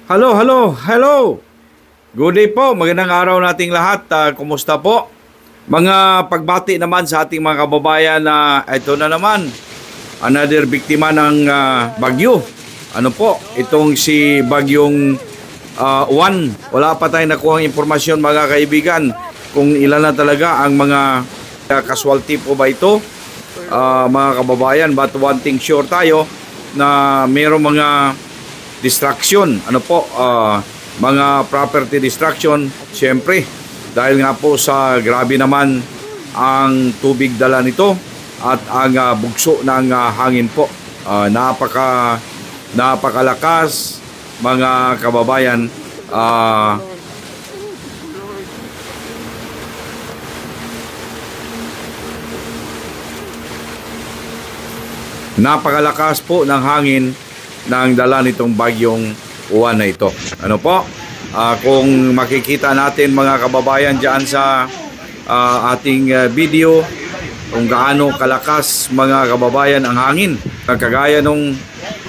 Hello, hello, hello. Good day po, magandang araw nating lahat. Kumusta po? Mga pagbati naman sa ating mga kababayan na ito na naman, another biktima ng bagyo. Ano po, itong si Bagyong Juan. Wala pa tayong nakuhang impormasyon mga kaibigan kung ilan na talaga ang mga casualty po ba ito, mga kababayan. But one thing sure tayo na mayroong mga distraction, ano po, mga property distraction, siyempre, dahil nga po sa grabe naman ang tubig dala nito at ang bugso ng hangin po. Napakalakas, mga kababayan. Napakalakas po ng hangin ng dala nitong Bagyong Juan na ito. Ano po? Kung makikita natin mga kababayan dyan sa ating video kung gaano kalakas mga kababayan ang hangin. Kagaya nung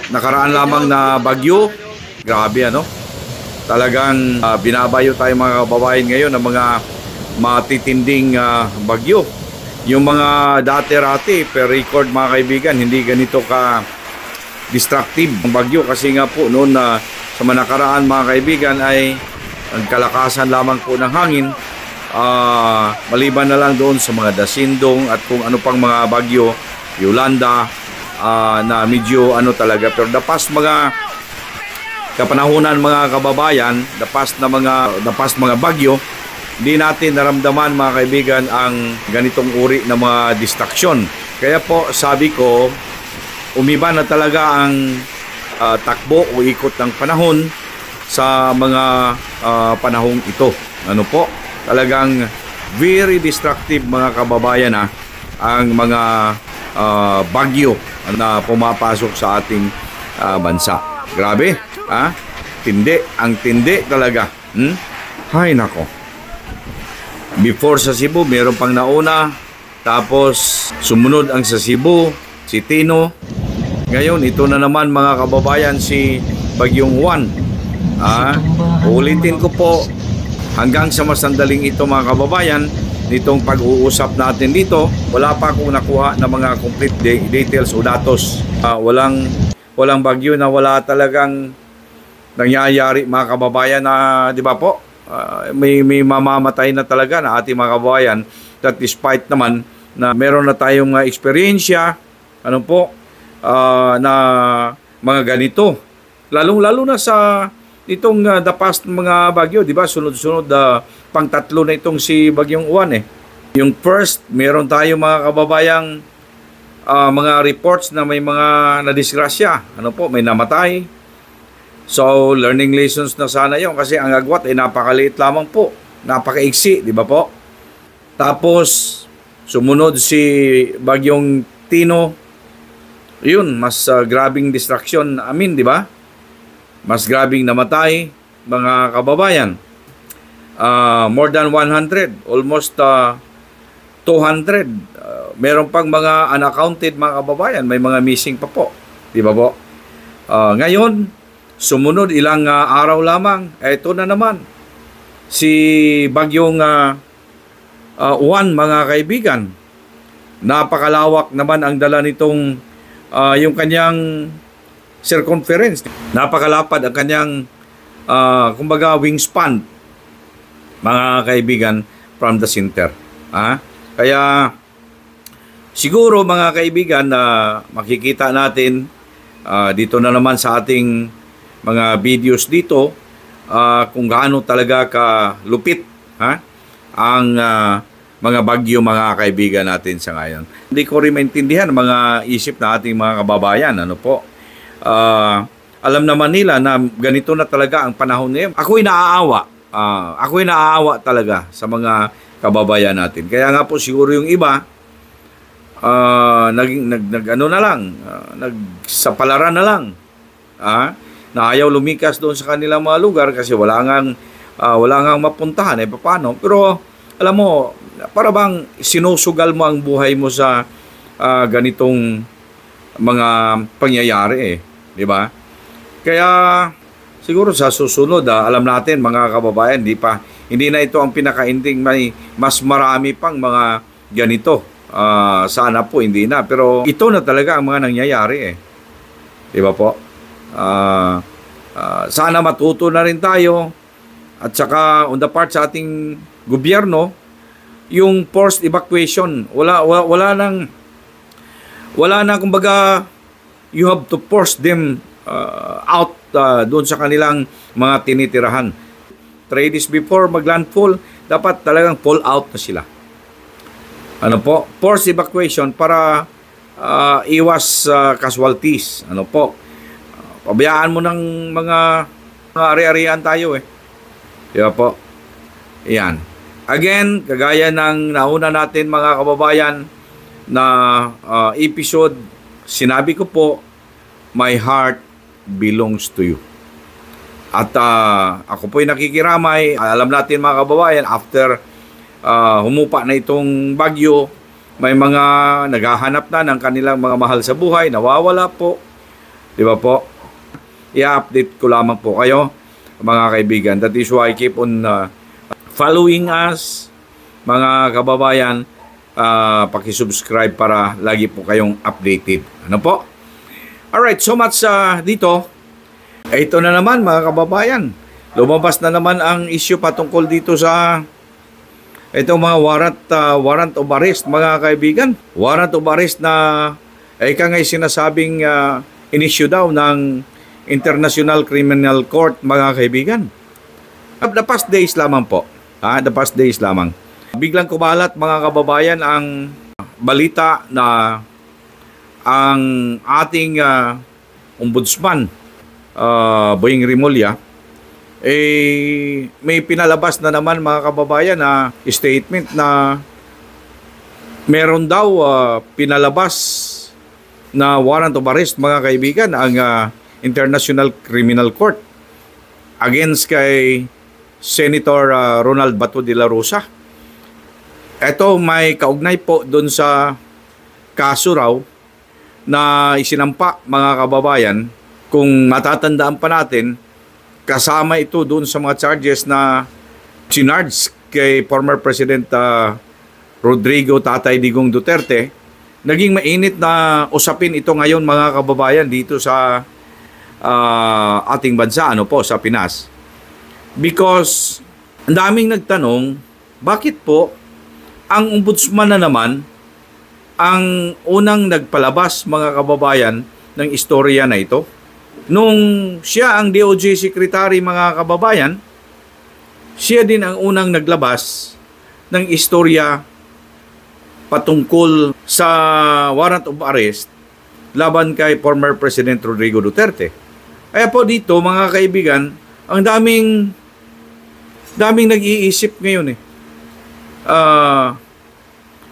nakaraan lamang na bagyo, grabe ano? Talagang binabayo tayo mga kababayan ngayon ng mga matitinding bagyo. Yung mga dati-rati per record mga kaibigan, hindi ganito ka destructive ang bagyo kasi nga po noon na sa nakaraan mga kaibigan ay ang kalakasan lamang po ng hangin, maliban na lang doon sa mga Dasindong at kung ano pang mga bagyo, Yolanda, na medyo ano talaga, pero the past mga kapanahunan mga kababayan, the past mga bagyo, hindi natin naramdaman mga kaibigan ang ganitong uri ng mga distraction. Kaya po sabi ko, umiba na talaga ang takbo o ikot ng panahon sa mga panahong ito. Ano po? Talagang very destructive mga kababayan ang mga bagyo na pumapasok sa ating bansa. Grabe, tindi, ang tindi talaga. Hay nako. Before sa Cebu, meron pang nauna, tapos sumunod ang sa Cebu, si Tino. Ngayon, ito na naman mga kababayan, si Bagyong Juan. Ulitin ko po, hanggang sa masandaling ito mga kababayan, nitong pag-uusap natin dito, wala pa akong nakuha na mga complete details o datos. Walang bagyo na wala talagang nangyayari mga kababayan na, di ba po? May mamamatay na talaga na ating mga kababayan, that despite naman na meron na tayong eksperyensya, ano po, na mga ganito. Lalo na sa itong the past mga bagyo, di ba? Sunod-sunod pang-tatlo na itong si Bagyong Juan eh. Yung first, meron tayo mga kababayang mga reports na may mga nadisgrasya. Ano po, may namatay. So, learning lessons na sana yun kasi ang agwat ay napakaliit lamang po. Napakaiksi, di ba po? Tapos, sumunod si Bagyong Tino. Yun, mas grabing distraction amin, di ba? Mas grabing namatay, mga kababayan. More than 100, almost 200. Meron pang mga unaccounted mga kababayan, may mga missing pa po. Di ba po? Ngayon, sumunod ilang araw lamang, ito na naman. Si Bagyong Juan, mga kaibigan. Napakalawak naman ang dala nitong yung kanyang circumference. Napakalapad ang kanyang kumbaga wingspan mga kaibigan from the center. Kaya siguro mga kaibigan na makikita natin dito na naman sa ating mga videos dito kung gaano talaga kalupit ang mga bagyo mga kaibigan natin sa ngayon. Hindi ko rin maintindihan mga isip na ating mga kababayan. Ano po? Alam naman nila na ganito na talaga ang panahon ngayon. Ako'y naaawa. Ako'y naaawa talaga sa mga kababayan natin. Kaya nga po siguro yung iba nag-ano na lang, nagsapalaran na lang. Na ayaw lumikas doon sa kanilang mga lugar kasi wala ngang mapuntahan. Paano? Pero alam mo, para bang sinusugal mo ang buhay mo sa ganitong mga pangyayari di ba? Kaya siguro sa susunod, alam natin mga kababayan, hindi na ito ang pinakainting, may mas marami pang mga ganito. Sana po hindi na, pero ito na talaga ang mga nangyayari eh. Di ba po? Sana matuto na rin tayo, at saka on the part sa ating gobyerno, yung forced evacuation, wala nang kumbaga, you have to force them out doon sa kanilang mga tinitirahan. 3 days before maglandfall, dapat talagang fall out na sila. Ano po? Forced evacuation para iwas casualties. Ano po? Pabayaan mo ng mga ari-arian tayo eh. Di ba po? Yan. Again, kagaya ng nauna natin mga kababayan na episode, sinabi ko po, my heart belongs to you. At ako po'y nakikiramay. Alam natin mga kababayan, after humupa na itong bagyo, may mga naghahanap na ng kanilang mga mahal sa buhay, nawawala po. Di ba po? I-update ko lamang po kayo, mga kaibigan. That is why I keep on following us, mga kababayan. Pakisubscribe para lagi po kayong updated. Ano po? Alright, so much dito. Ito na naman mga kababayan. Lumabas na naman ang issue patungkol dito sa itong mga warrant of arrest mga kaibigan. Warrant of arrest na ika nga'y sinasabing in-issue daw ng International Criminal Court mga kaibigan. The past days lamang po. The past days lamang. Biglang kumalat mga kababayan ang balita na ang ating ombudsman Boying Rimulya may pinalabas na naman mga kababayan na statement na meron daw pinalabas na warrant of arrest mga kaibigan ang International Criminal Court against kay Senator Ronald Bato de la Rosa. Ito may kaugnay po doon sa kaso raw na isinampa mga kababayan. Kung matatandaan pa natin, kasama ito doon sa mga charges na sinarge kay former President Rodrigo Tatay Digong Duterte. Naging mainit na usapin ito ngayon mga kababayan dito sa ating bansa, ano po, sa Pinas. Because ang daming nagtanong, bakit po ang ombudsman na naman ang unang nagpalabas mga kababayan ng istorya na ito? Nung siya ang DOJ Secretary mga kababayan, siya din ang unang naglabas ng istorya patungkol sa warrant of arrest laban kay former President Rodrigo Duterte. Kaya po dito mga kaibigan, ang daming nag-iisip ngayon eh.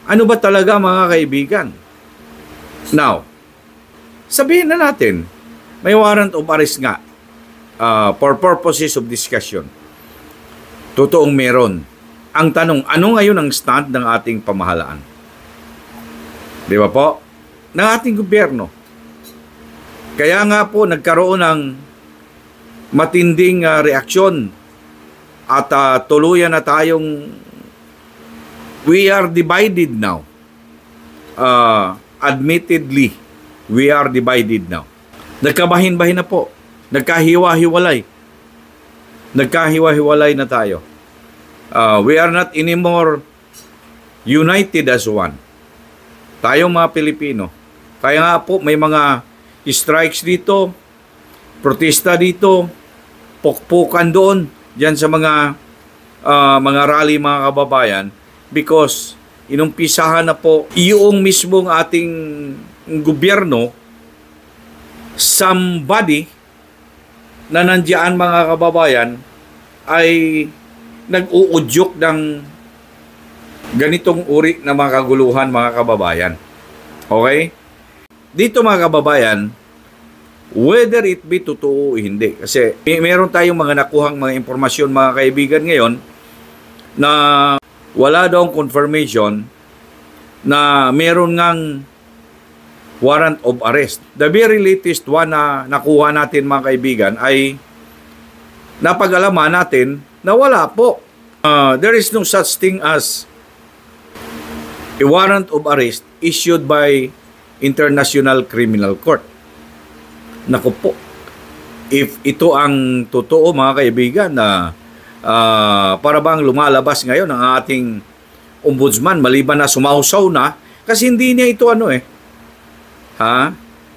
Ano ba talaga mga kaibigan? Now, sabihin na natin, may warrant of arrest nga for purposes of discussion. Totoong meron. Ang tanong, ano ngayon ang stand ng ating pamahalaan? Di ba po? Ng ating gobyerno. Kaya nga po nagkaroon ng matinding reaksyon at tuluyan na tayong we are divided now. Admittedly, we are divided now. Nagkabahin-bahin na po. Nagkahiwa-hiwalay. Nagkahiwa-hiwalay na tayo. We are not anymore united as one. Tayong mga Pilipino. Kaya nga po may mga strikes dito, protesta dito, pukpukan doon, diyan sa mga rally mga kababayan, because inumpisahan na po yung mismong ating gobyerno, somebody na nandiyan mga kababayan ay nag-uudyok ng ganitong uri na mga kaguluhan mga kababayan. Okay? Dito mga kababayan, whether it be totoo o hindi, kasi meron tayong mga nakuhang mga impormasyon mga kaibigan ngayon na wala daw confirmation na meron ngang warrant of arrest. The very latest one na nakuha natin mga kaibigan ay napag-alaman natin na wala po. There is no such thing as a warrant of arrest issued by International Criminal Court. Naku po, if ito ang totoo mga kaibigan na para bang lumalabas ngayon ang ating ombudsman maliban na sumausaw na, kasi hindi niya ito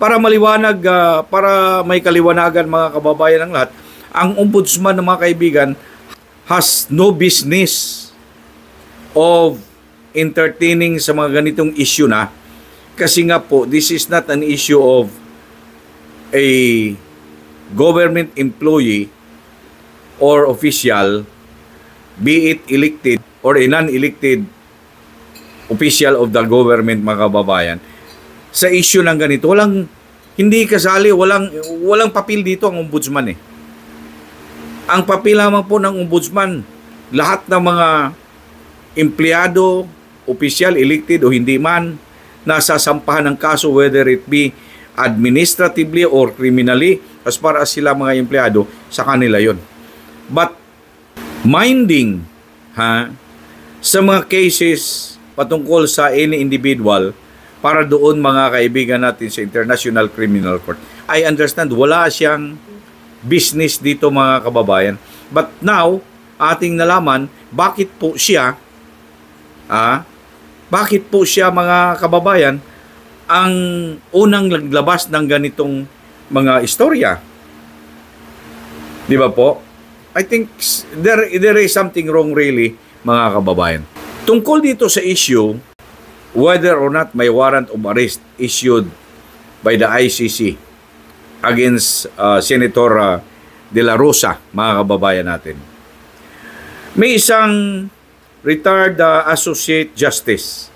para maliwanag, para may kaliwanagan mga kababayan ng lahat, ang ombudsman ng mga kaibigan has no business of entertaining sa mga ganitong issue na, kasi nga po this is not an issue of a government employee or official, be it elected or a non-elected official of the government mga kababayan. Sa issue ng ganito, hindi kasali, walang papel dito ang ombudsman Ang papel lamang po ng ombudsman, lahat ng mga empleyado, opisyal, elected o hindi man, nasasampahan ng kaso, whether it be administratively or criminally, as far as sila mga empleyado, sa kanila yon. But minding sa mga cases patungkol sa any individual, para doon mga kaibigan natin sa International Criminal Court, I understand wala siyang business dito mga kababayan. But now, ating nalaman bakit po siya mga kababayan ang unang naglabas ng ganitong mga istorya. Di ba po? I think there is something wrong really mga kababayan. Tungkol dito sa issue whether or not may warrant of arrest issued by the ICC against Senator De La Rosa, mga kababayan natin. May isang retired Associate Justice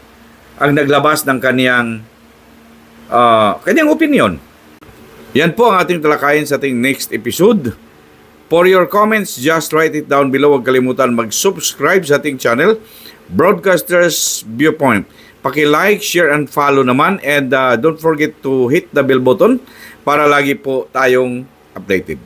ang naglabas ng kanyang opinion. Yan po ang ating talakayin sa ating next episode. For your comments, just write it down below. Huwag kalimutan mag-subscribe sa ating channel, Broadcasters Viewpoint. Paki-like, share, and follow naman. And don't forget to hit the bell button para lagi po tayong updated.